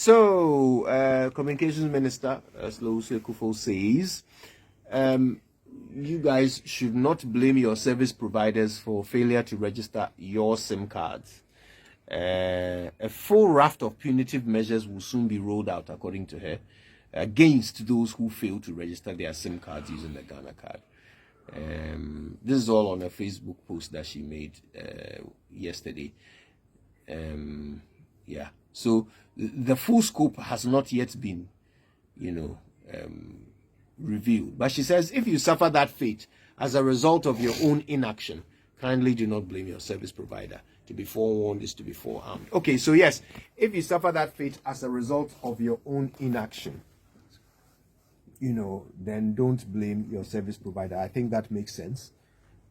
So, Communications Minister Slowuse Kufo says, you guys should not blame your service providers for failure to register your SIM cards. A full raft of punitive measures will soon be rolled out, according to her, against those who fail to register their SIM cards using the Ghana card. This is all on a Facebook post that she made yesterday. Yeah. So the full scope has not yet been, revealed. But she says, if you suffer that fate as a result of your own inaction, kindly do not blame your service provider. To be forewarned is to be forearmed. Okay, so yes, if you suffer that fate as a result of your own inaction, then don't blame your service provider. I think that makes sense.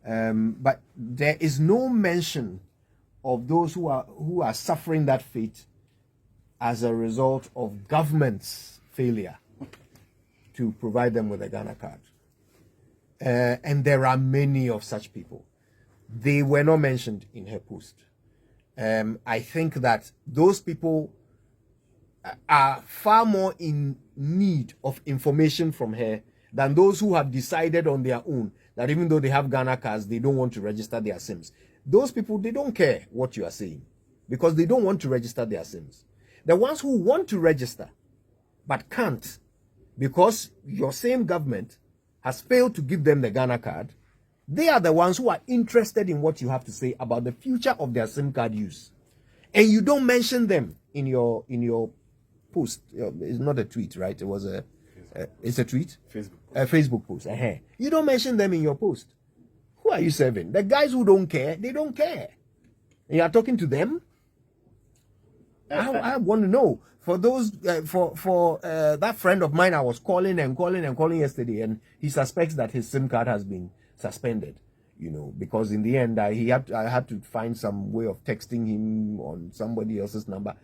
But there is no mention of those who are suffering that fate as a result of government's failure to provide them with a Ghana card. And there are many of such people. They were not mentioned in her post. I think that those people are far more in need of information from her than those who have decided on their own that even though they have Ghana cards, they don't want to register their SIMs. Those people, they don't care what you are saying because they don't want to register their SIMs. The ones who want to register but can't because your same government has failed to give them the Ghana card, they are the ones who are interested in what you have to say about the future of their SIM card use. And you don't mention them in your post. It's not a tweet, right? It was it's a tweet? Facebook. A Facebook post. You don't mention them in your post. Who are you serving? The guys who don't care, they don't care. And you are talking to them? I want to know. For those, for that friend of mine, I was calling yesterday, and he suspects that his SIM card has been suspended. Because in the end, I had to find some way of texting him on somebody else's number,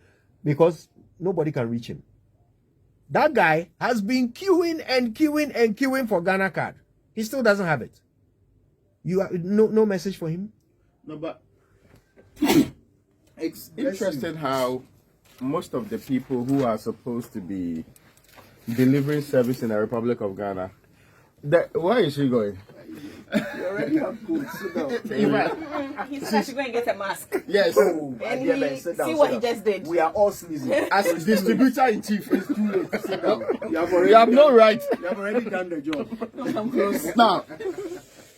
because nobody can reach him. That guy has been queuing for Ghana card. He still doesn't have it. You have no message for him? No, but it's interesting how most of the people who are supposed to be delivering service in the Republic of Ghana, where is she going? You already have food. Sit down. He said I should go and get a mask. Yes. See what he just did. We are all sneezing. As distributor in chief, it's too late. Sit down. You have no right. You have already done the job. Come close. Now,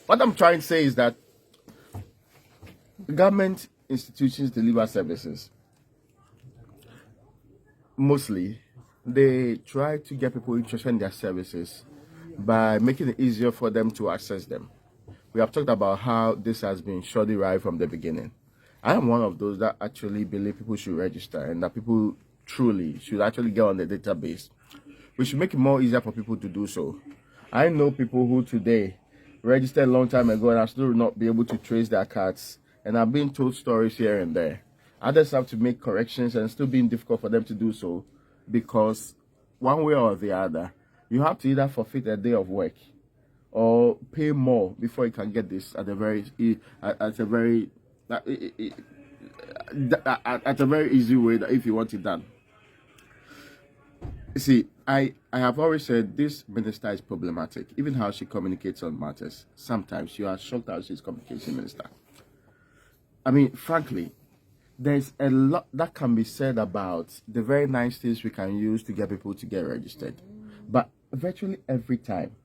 what I'm trying to say is that government institutions deliver services. Mostly, they try to get people interested in their services by making it easier for them to access them. We have talked about how this has been shoddy right from the beginning. I am one of those that actually believe people should register and that people truly should actually get on the database. We should make it more easier for people to do so. I know people who today registered a long time ago and are still not be able to trace their cards and are being told stories here and there. Others have to make corrections and still being difficult for them to do so because one way or the other, you have to either forfeit a day of work or pay more before you can get this at a very easy way that if you want it done. You see, I have always said this minister is problematic. Even how she communicates on matters. Sometimes you are shocked how she's communication minister. I mean, frankly, there's a lot that can be said about the very nice things we can use to get people to get registered. But virtually every time,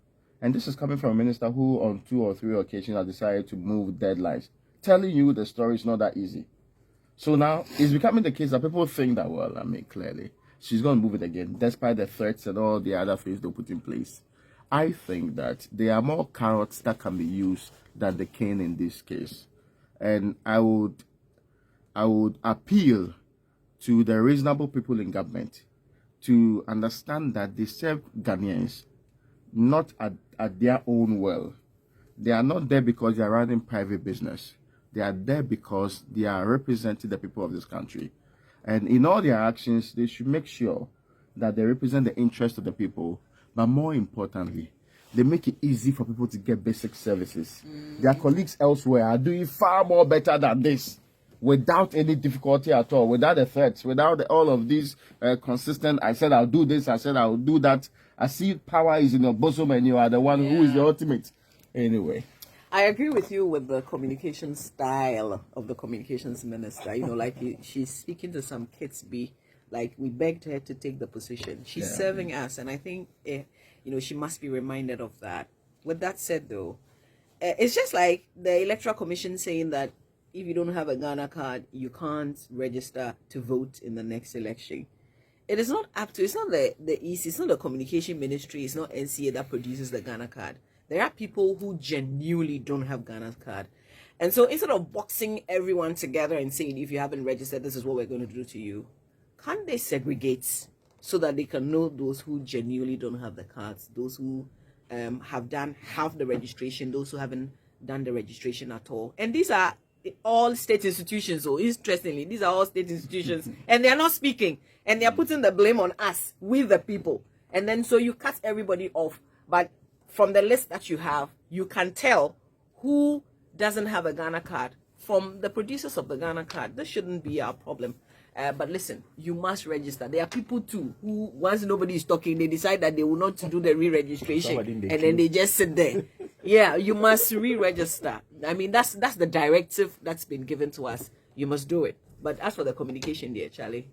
and this is coming from a minister who on 2 or 3 occasions has decided to move deadlines, telling you the story is not that easy. So now it's becoming the case that people think that, well, I mean, clearly, she's going to move it again, despite the threats and all the other things they put in place. I think that there are more carrots that can be used than the cane in this case. And I would appeal to the reasonable people in government to understand that they serve Ghanaians not at their own will. They are not there because they are running private business. They are there because they are representing the people of this country. And in all their actions, they should make sure that they represent the interests of the people. But more importantly, they make it easy for people to get basic services. Their colleagues elsewhere are doing far more better than this. without any difficulty at all, without the threats, without all of these consistent, I said I'll do this, I said I'll do that. I see power is in your bosom and you are the one who is the ultimate. Anyway. I agree with you with the communication style of the communications minister. You know, like she's speaking to some kids, like we begged her to take the position. She's serving us, and I think, you know, she must be reminded of that. With that said, though, it's just like the Electoral Commission saying that if you don't have a Ghana card, you can't register to vote in the next election. It is not up to, it's not the EC, it's not the communication ministry, it's not NCA that produces the Ghana card. There are people who genuinely don't have Ghana's card. And so instead of boxing everyone together and saying, if you haven't registered, this is what we're going to do to you, can't they segregate so that they can know those who genuinely don't have the cards, those who have done half the registration, those who haven't done the registration at all? And these are all state institutions. So interestingly, these are all state institutions and they're not speaking and they're putting the blame on us with the people. And then so you cut everybody off. But from the list that you have, you can tell who doesn't have a Ghana card from the producers of the Ghana card. This shouldn't be our problem. But listen, you must register. There are people too who, once nobody is talking, they decide that they will not do the re-registration and then they just sit there. Yeah, you must re-register. I mean, that's the directive that's been given to us. You must do it. But as for the communication there, Charlie,